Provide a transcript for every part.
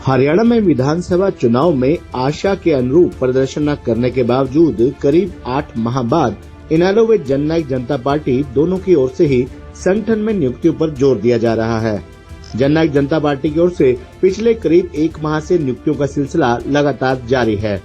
हरियाणा में विधानसभा चुनाव में आशा के अनुरूप प्रदर्शन न करने के बावजूद करीब 8 माह बाद इनेलो व जननायक जनता पार्टी दोनों की ओर से ही संगठन में नियुक्तियों पर जोर दिया जा रहा है। जननायक जनता पार्टी की ओर से पिछले करीब 1 माह से नियुक्तियों का सिलसिला लगातार जारी है।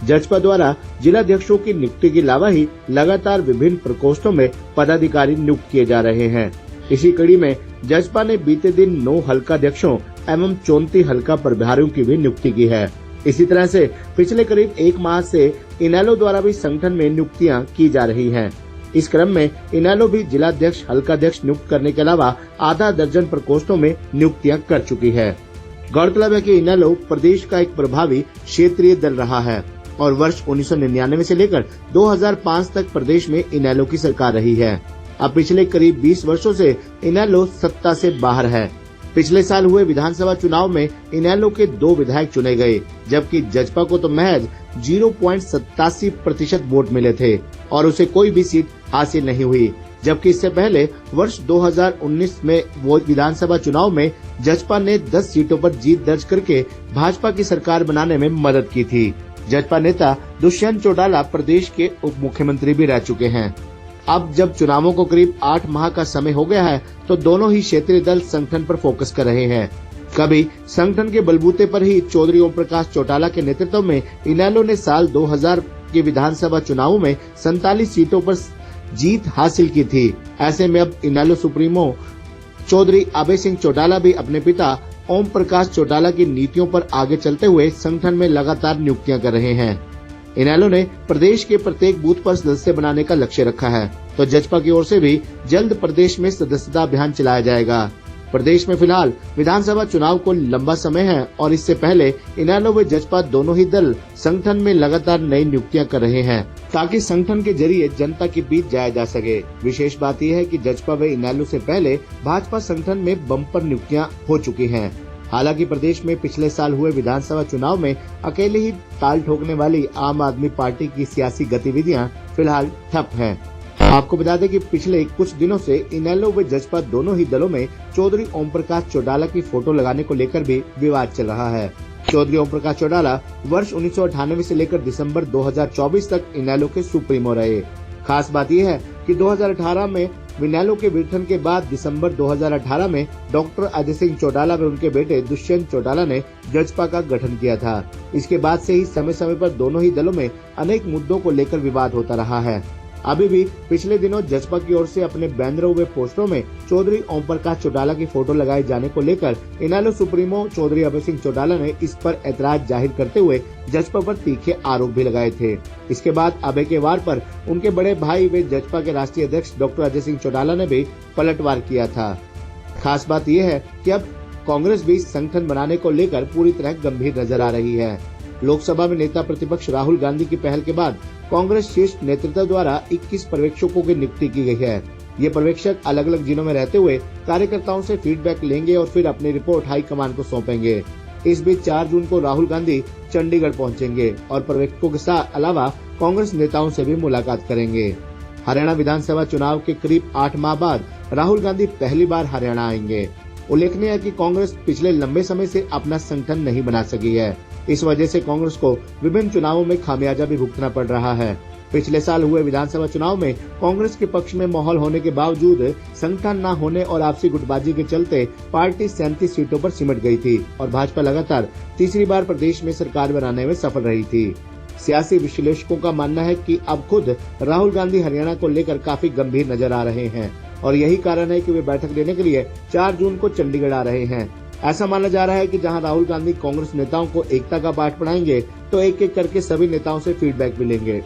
जजपा द्वारा जिलाध्यक्षों की नियुक्ति के अलावा ही लगातार विभिन्न प्रकोष्ठों में पदाधिकारी नियुक्त किए जा रहे हैं। इसी कड़ी में जजपा ने बीते दिन 9 हल्का अध्यक्षों एवं 34 हल्का प्रभारियों की भी नियुक्ति की है। इसी तरह से पिछले करीब 1 माह से इनेलो द्वारा भी संगठन में नियुक्तियां की जा रही हैं। इस क्रम में इनेलो भी जिलाध्यक्ष हल्का अध्यक्ष नियुक्त करने के अलावा आधा दर्जन प्रकोष्ठों में नियुक्तियां कर चुकी है। गौरतलब है कि इनेलो प्रदेश का एक प्रभावी क्षेत्रीय दल रहा है और वर्ष 1999 से लेकर 2005 तक प्रदेश में इनेलो की सरकार रही है। अब पिछले करीब 20 वर्षों से इनेलो सत्ता से बाहर है। पिछले साल हुए विधानसभा चुनाव में इनेलो के 2 विधायक चुने गए, जबकि जजपा को तो महज 0.87% वोट मिले थे और उसे कोई भी सीट हासिल नहीं हुई। जबकि इससे पहले वर्ष 2019 में वो विधानसभा चुनाव में जजपा ने 10 सीटों पर जीत दर्ज करके भाजपा की सरकार बनाने में मदद की थी। जजपा नेता दुष्यंत चौटाला प्रदेश के उप मुख्यमंत्री भी रह चुके हैं। अब जब चुनावों को करीब 8 माह का समय हो गया है, तो दोनों ही क्षेत्रीय दल संगठन पर फोकस कर रहे हैं। कभी संगठन के बलबूते पर ही चौधरी ओम प्रकाश चौटाला के नेतृत्व में इनेलो ने साल 2000 के विधानसभा चुनावों में 47 सीटों पर जीत हासिल की थी। ऐसे में अब इनेलो सुप्रीमो चौधरी अभय सिंह चौटाला भी अपने पिता ओम प्रकाश चौटाला की नीतियों पर आगे चलते हुए संगठन में लगातार नियुक्तियां कर रहे हैं। इनेलो ने प्रदेश के प्रत्येक बूथ पर सदस्य बनाने का लक्ष्य रखा है, तो जजपा की ओर से भी जल्द प्रदेश में सदस्यता अभियान चलाया जाएगा। प्रदेश में फिलहाल विधानसभा चुनाव को लंबा समय है और इससे पहले इनेलो व जजपा दोनों ही दल संगठन में लगातार नई नियुक्तियां कर रहे हैं, ताकि संगठन के जरिए जनता के बीच जाया जा सके। विशेष बात यह है कि जजपा व इनेलो से पहले भाजपा संगठन में बम्पर नियुक्तियां हो चुकी हैं। हालांकि प्रदेश में पिछले साल हुए विधानसभा चुनाव में अकेले ही ताल ठोकने वाली आम आदमी पार्टी की सियासी गतिविधियां फिलहाल ठप हैं। आपको बता दें कि पिछले कुछ दिनों से इनेलो व जजपा दोनों ही दलों में चौधरी ओम प्रकाश चौटाला की फोटो लगाने को लेकर भी विवाद चल रहा है। चौधरी ओम प्रकाश चौटाला वर्ष 1998 से लेकर दिसंबर 2024 तक इनेलो के सुप्रीमो रहे। खास बात यह है कि 2018 में इनेलो के विघटन के बाद दिसंबर 2018 में डॉक्टर अजय सिंह चौटाला व उनके बेटे दुष्यंत चौटाला ने जजपा का गठन किया था। इसके बाद से ही समय समय पर दोनों ही दलों में अनेक मुद्दों को लेकर विवाद होता रहा है। अभी भी पिछले दिनों जजपा की ओर से अपने बैनरों व पोस्टरों में चौधरी ओम प्रकाश चौटाला की फोटो लगाए जाने को लेकर इनेलो सुप्रीमो चौधरी अभय सिंह चौटाला ने इस पर ऐतराज जाहिर करते हुए जजपा पर तीखे आरोप भी लगाए थे। इसके बाद अभय के वार पर उनके बड़े भाई व जजपा के राष्ट्रीय अध्यक्ष डॉक्टर अजय सिंह चौटाला ने भी पलटवार किया था। खास बात यह है कि अब कांग्रेस भी संगठन बनाने को लेकर पूरी तरह गंभीर नजर आ रही है। लोकसभा में नेता प्रतिपक्ष राहुल गांधी की पहल के बाद कांग्रेस शीर्ष नेतृत्व द्वारा 21 पर्यवेक्षकों की नियुक्ति की गई है। ये पर्यवेक्षक अलग अलग जिलों में रहते हुए कार्यकर्ताओं से फीडबैक लेंगे और फिर अपनी रिपोर्ट हाईकमान को सौंपेंगे। इस बीच 4 जून को राहुल गांधी चंडीगढ़ पहुंचेंगे और पर्यवेक्षकों के साथ अलावा कांग्रेस नेताओं से भी मुलाकात करेंगे। हरियाणा विधानसभा चुनाव के करीब 8 माह बाद राहुल गांधी पहली बार हरियाणा आएंगे। उल्लेखनीय है कि कांग्रेस पिछले लंबे समय से अपना संगठन नहीं बना सकी है। इस वजह से कांग्रेस को विभिन्न चुनावों में खामियाजा भी भुगतना पड़ रहा है। पिछले साल हुए विधानसभा चुनाव में कांग्रेस के पक्ष में माहौल होने के बावजूद संगठन न होने और आपसी गुटबाजी के चलते पार्टी 37 सीटों पर सिमट गई थी और भाजपा लगातार तीसरी बार प्रदेश में सरकार बनाने में सफल रही थी। सियासी विश्लेषकों का मानना है कि अब खुद राहुल गांधी हरियाणा को लेकर काफी गंभीर नजर आ रहे हैं और यही कारण है कि वे बैठक लेने के लिए 4 जून को चंडीगढ़ आ रहे हैं। ऐसा माना जा रहा है कि जहां राहुल गांधी कांग्रेस नेताओं को एकता का पाठ पढ़ाएंगे, तो एक एक करके सभी नेताओं से फीडबैक भी लेंगे।